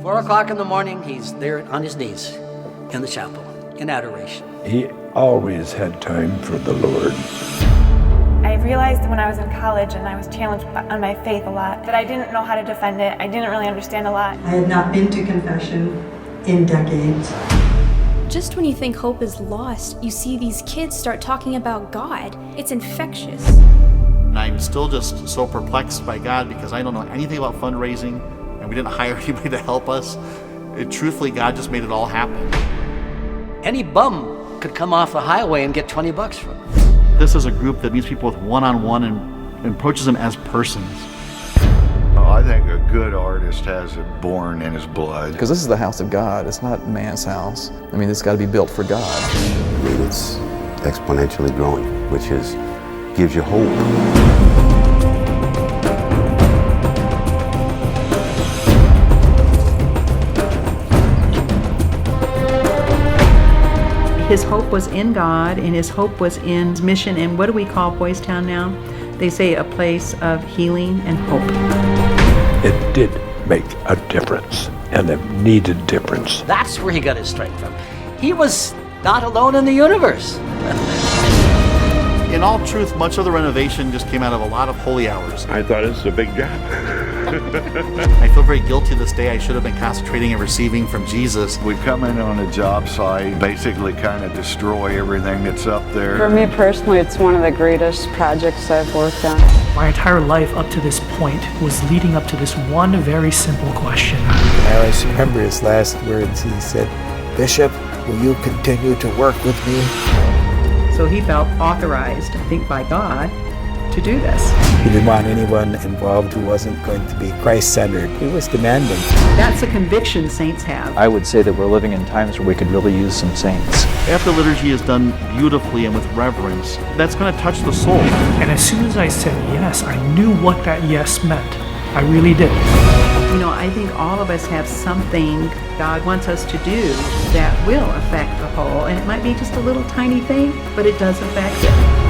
4 o'clock in the morning, he's there on his knees in the chapel in adoration. He always had time for the Lord. I realized when I was in college and I was challenged on my faith a lot that I didn't know how to defend it. I didn't really understand a lot. I had not been to confession in decades. Just when you think hope is lost, you see these kids start talking about God. It's infectious. I'm still just so perplexed by God because I don't know anything about fundraising and we didn't hire anybody to help us. Truthfully, God just made it all happen. Any bum could come off the highway and get $20 from it. This is a group that meets people with one-on-one and approaches them as persons. I think a good artist has it born in his blood. Because this is the house of God. It's not man's house. I mean, it's got to be built for God. I mean, it's exponentially growing, which gives you hope. His hope was in God, and his hope was in his mission. And what do we call Boys Town now? They say a place of healing and hope. It did make a difference, and a needed difference. That's where he got his strength from. He was not alone in the universe. In all truth, much of the renovation just came out of a lot of holy hours. I thought it was a big job. I feel very guilty this day. I should have been concentrating and receiving from Jesus. We come in on a job site, basically kind of destroy everything that's up there. For me personally, it's one of the greatest projects I've worked on. My entire life up to this point was leading up to this one very simple question. I always remember his last words. He said, "Bishop, will you continue to work with me?" So he felt authorized, I think, by God to do this. He didn't want anyone involved who wasn't going to be Christ-centered. He was demanding. That's a conviction saints have. I would say that we're living in times where we could really use some saints. After liturgy is done beautifully and with reverence, that's going to touch the soul. And as soon as I said yes, I knew what that yes meant. I really did. You know, I think all of us have something God wants us to do that will affect the whole. And it might be just a little tiny thing, but it does affect it.